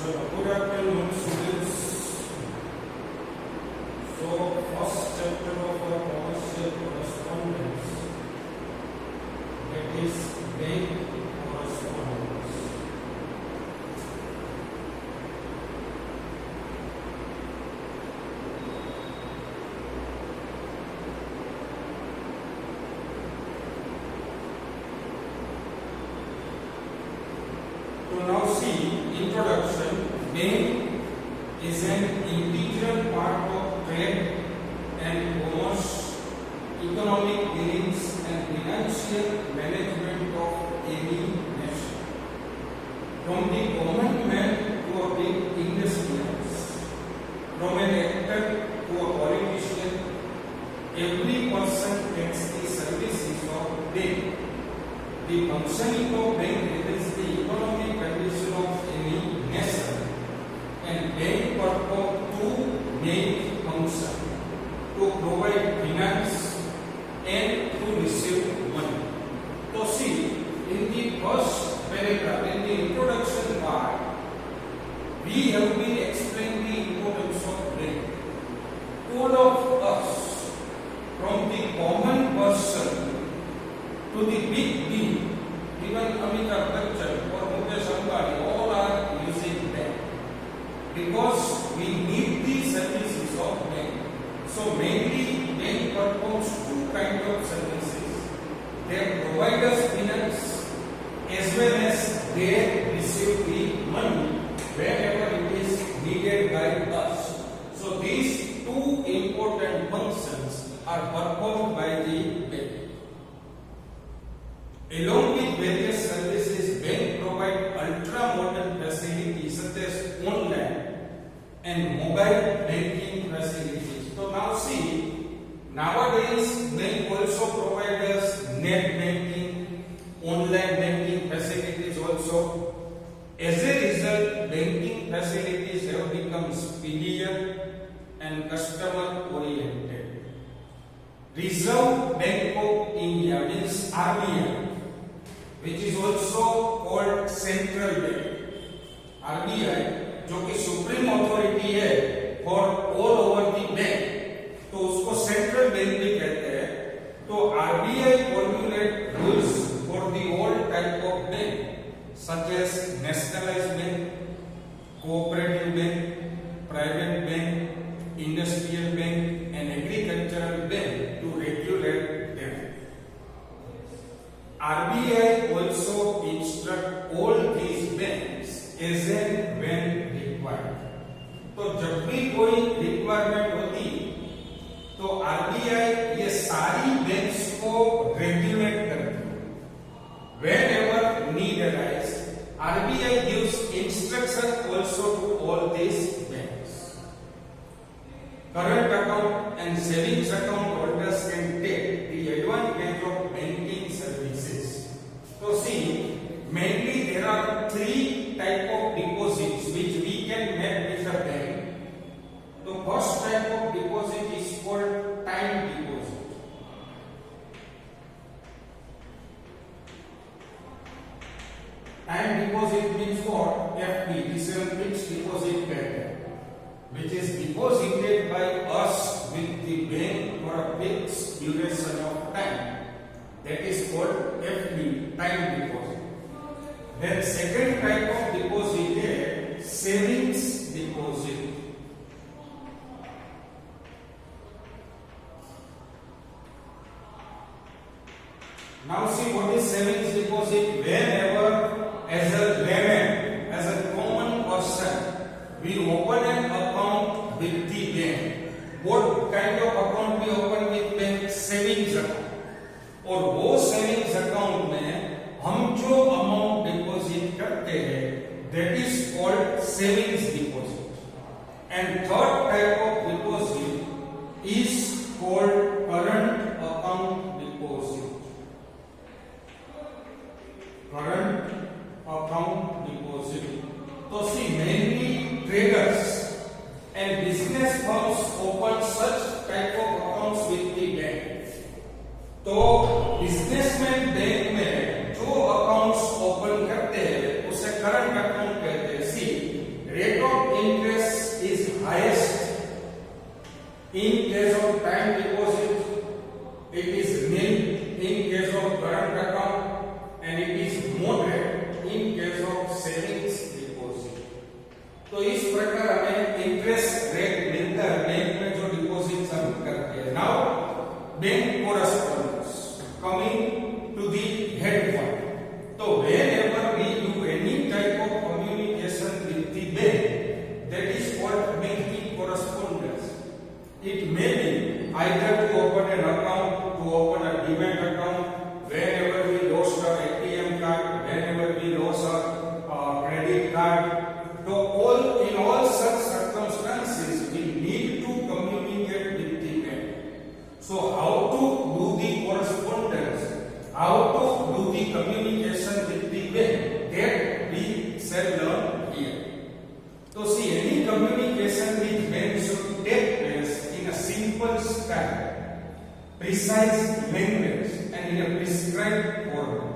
चलो good afternoon students. So first chapter of our commercial correspondence, that is bank correspondence. So now see introduction. Bank is an integral part of trade and commerce, economic dealings and financial management of any nation. From the common man to a big industrialist, from an actor to a politician, every person takes the services of bank. The functioning of bank reveals the economic condition of any nation, and bank perform two main functions: to provide finance and to receive money. So see, in the first paragraph, in the introduction part, we have been explaining the importance of bank. All of us, from the common person to the big B, even Amitabh Bachchan or Mukesh Ambani, all are using bank because we need the services of bank. So mainly bank performs two kinds of services. They provide us finance as well as they receive the money wherever it is needed by us. So these two important functions are performed by the bank. Along with various services, bank provide ultra-modern facilities such as online and mobile banking facilities. So now see, nowadays bank also provide us net banking, online banking facilities also. As a result, banking facilities have become speedier and customer-oriented. Reserve Bank of India means RBI, which is also called Central Bank. RBI जो कि supreme authority है for all over the bank, तो उसको central bank भी कहते हैं. तो RBI formulate rules for the all type of bank such as nationalised bank, cooperative bank, private bank, industrial bank and agricultural bank to regulate them. RBI also instruct all these banks as and when required. तो जब भी कोई requirement होती तो RBI ये सारी banks को regulate करती. Whenever need arise, RBI gives instruction also to all these banks. Current account and savings account holders can take the advantage of banking services. So see, mainly there are three type of deposits which we can make with a bank. The first type of deposit is called time deposit. Time deposit means what? FD, this is a fixed deposit pattern, which is deposited by us with the bank for a fixed duration of time. That is called FD, time deposit. Then second type of deposit is savings deposit. Now see what is savings deposit. Whenever as a layman, as a common person, we open an account with the bank. What kind of account we open with bank? Savings account. और वो savings account में हम जो amount deposit करते हैं that is called savings deposit. And third type of deposit is called current account deposit. Current account deposit. तो see mainly traders and business firms open such type of accounts with the bank. तो businessman bank में जो accounts open करते हैं उसे current account कहते हैं. सी precise language and in a prescribed format.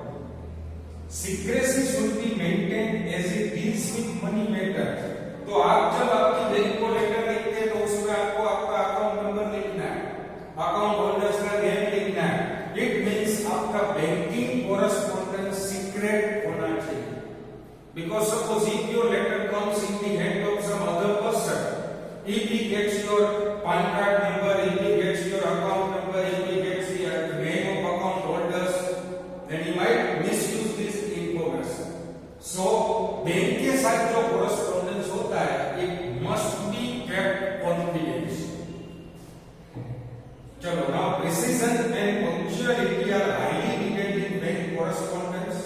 Secrecy should be maintained as it deals with money matters. तो आप जब आपकी बैंक को लेटर लिखते हैं तो उसमें आपको आपका अकाउंट नंबर लिखना है, अकाउंट होल्डर्स का नेम लिखना है. इट मींस आपका बैंकिंग कोरेस्पोंडेंस सीक्रेट होना चाहिए. Because suppose if your letter comes in the hand of some other person, if he gets your PAN card number, if he gets your account number, if he gets the name of account holders, then he might misuse this information. So bank के साथ जो correspondence होता है, it must be kept confidential. चलो, now precision and punctuality are highly needed in bank correspondence.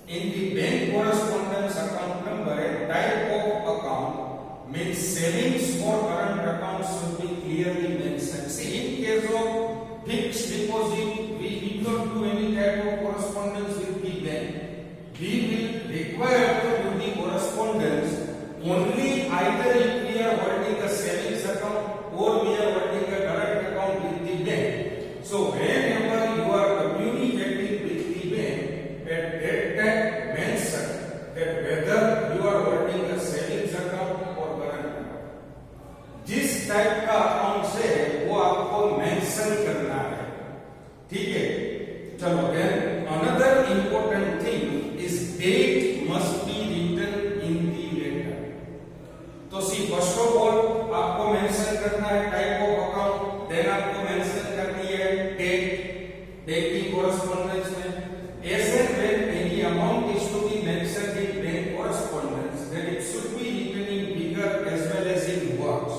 In the bank correspondence, account number and type of account means savings or current accounts should be clearly mentioned. See, in case of fixed deposit, we need not do any type of correspondence with the bank. We will require to do the correspondence only either if we are holding a savings account or we are holding a current account with the bank. So whenever you are communicating with the bank, at that time mention that whether you are holding a savings account or current account. जिस type का account है वो आपको mention करना है. ठीक है, चलो. Then another important thing is date must be written in the letter. तो सी फर्स्ट ऑफ ऑल आपको मेंशन करना है टाइप ऑफ अकाउंट, देन आपको मेंशन करनी है डेट बैंकिंग कोरेस्पोंडेंस में. As and when any amount is to be mentioned in bank correspondence, then it should be written in figure as well as in words.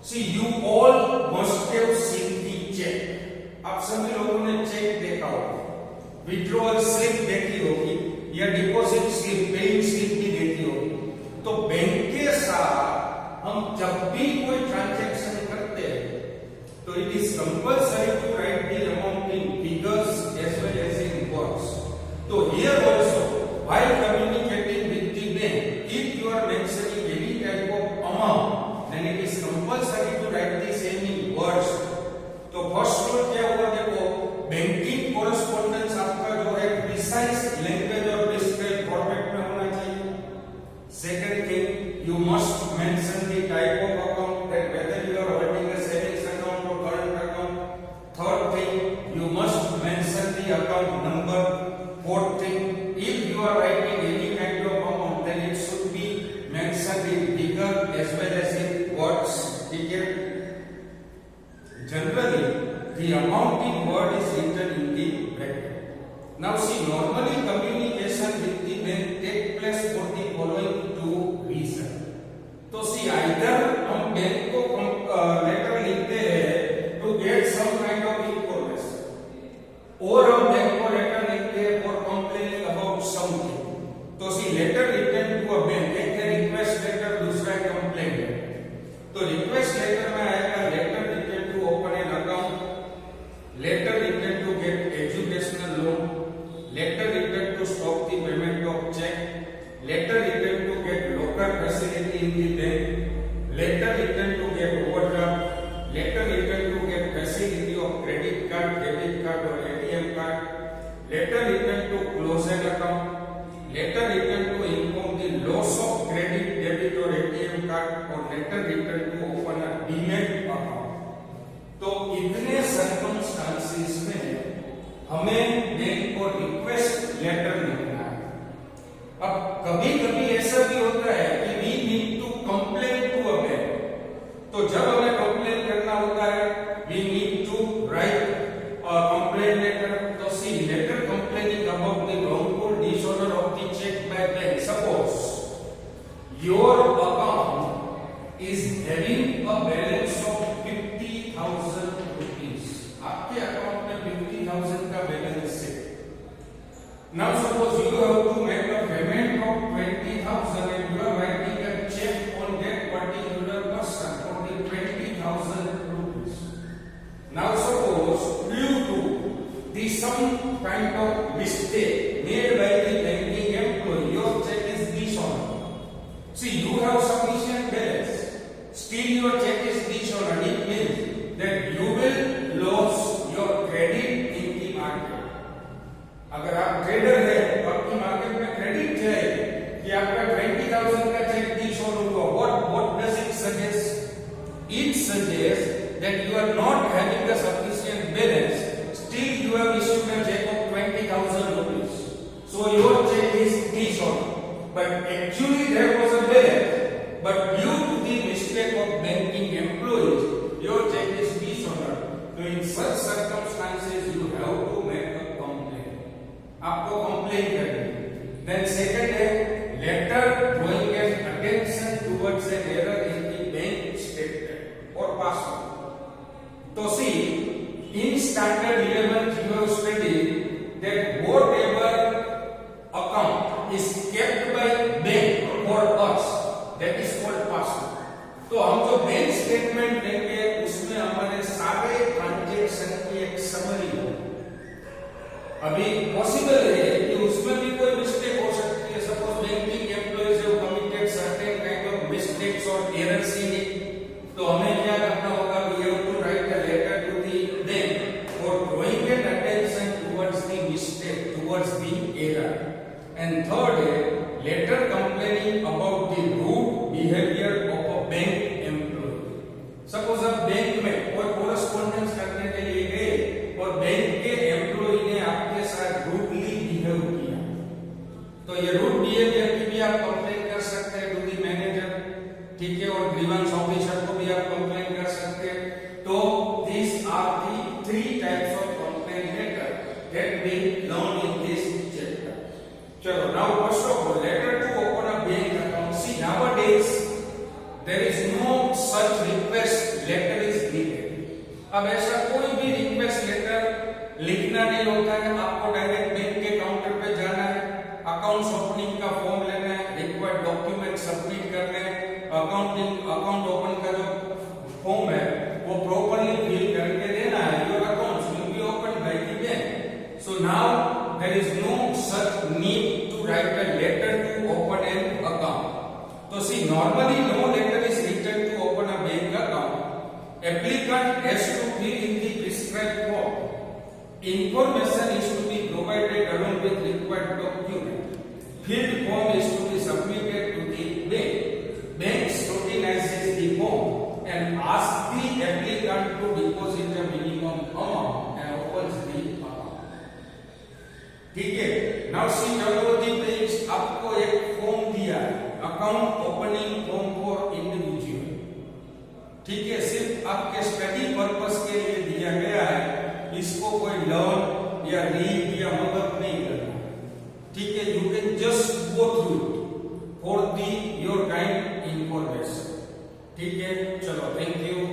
See, you all must have seen the check. आप सभी लोगों ने check देखा होगा, withdrawal slip देखी होगी या deposit slip, paying slip भी देखी होगी. तो बैंक के साथ हम जब भी कोई ट्रांजैक्शन करते हैं तो it is compulsory to write the amount in figures as well as in words. So here also, while communicating with the bank, if you are mentioning any type of amount, then it is compulsory to write the same in words. तो first rule क्या होगा, देखो, banking correspondence आपका जो है precise language और prescribed format में होना चाहिए. Second thing, you must mention the type of account, that whether you are holding a savings account और current account. Third thing, you must mention the account number. Fourth thing, if you are writing any kind of amount, then it should be mentioned in figure as well as in words. ठीक है. Generally, the amount in word is written in the bracket. Now see, normally communication with the bank take place for the following two reasons. तो see, either हम bank को letter लिखते हैं to get some kind of information, और हम bank को letter लिखते हैं फॉर कंप्लेनिंग अबाउट समथिंग. तो see letter written to a bank, एक है रिक्वेस्ट लेटर, दूसरा है कंप्लेंट लेटर. तो रिक्वेस्ट लेटर में आएगा letter written to open an account, letter written to get educational loan, letter written to stop the payment of cheque, letter written to get locker facility in the bank, letter written to get overdraft, letter written to get facility of credit card, debit card or ATM card, letter written to close an account, letter written to inform the loss of credit, debit or ATM card, or letter written to open a demat account. तो इतने circumstances में हमें bank को request letter लिखना है. अब कभी कभी ऐसा भी होता है कि we need to complain to a bank. तो जब हमें कंप्लेन करना होता है, we need to write complain letter. तो see letter complaining about the wrongful dishonor of the check by bank. Suppose your account is having a balance of 50,000 rupees. आपके account में 50,000 का बैलेंस है. Now suppose you have to make a payment of 20,000 and you are writing a check on that particular person for the 20,000 rupees. Now suppose due to the some kind of mistake made by the banking employee, your check is dishonored. See, you have sufficient balance, still your check is dishonored. It means that you will lose but actually there was a balance. But due to the mistake of banking employees, your check is dishonored. So in such circumstances, you have to make a complaint. आपको complaint करनी. Then second है letter drawing an attention towards an error in the bank statement or passbook. So see, in standard 11 you have studied that whatever account is kept by bank for us, that is called passbook. तो हम जो bank statement देंगे उसमें हमारे सारे transaction की एक summary हो. अभी पॉसिबल है कि उसमें भी कोई मिस्टेक हो सकती है. Suppose banking employees have committed certain kind of mistakes और एरर्स इन इट. तो हमें क्या करना होगा? We have to write a letter to the bank for drawing an attention towards the mistake, towards the error. And third है letter complaining about the rude behaviour of a bank employee. Suppose आप bank में कोई correspondence करने के लिए गए और bank के एम्प्लॉय ने आपके साथ रूडली बिहेव किया, तो ये रूड बिहेवियर की भी आप कंप्लेन कर सकते हैं टू द मैनेजर. ठीक है, और ग्रीवेंस ऑफिसर को भी आप कंप्लेन कर सकते हैं. तो these are the three types of complaint letter that we learn in this chapter. चलो, now first of all, letter to open a bank account. See, nowadays there is no such request letter is needed. अब ऐसा कोई भी request letter लिखना नहीं होता है. आपको डायरेक्ट बैंक के काउंटर पे जाना है, अकाउंट्स ओपनिंग का फॉर्म लेना है, रिक्वायर्ड डॉक्यूमेंट सबमिट करने हैं, अकाउंट ओपन का जो फॉर्म है वो प्रॉपर्ली फिल करके देना है. Your accounts will be open by the bank. So now there is no such need to write a letter to open an account. तो see, normally no letter is written to open a bank account. Applicant has to fill in the prescribed form. Information is to be provided along with required document. Filled form is to be submitted to the bank. Bank scrutinizes the form and asks the applicant to deposit the minimum amount and opens the account. ठीक है. Now see, the page आपको एक form दिया है, account opening form for individual. ठीक है, सिर्फ आपके स्टडी पर्पस के लिए दिया गया है. इसको कोई लर्न या रीड या मदद नहीं करना. ठीक है, you can just go through it for the your kind information. ठीक है, चलो, थैंक यू.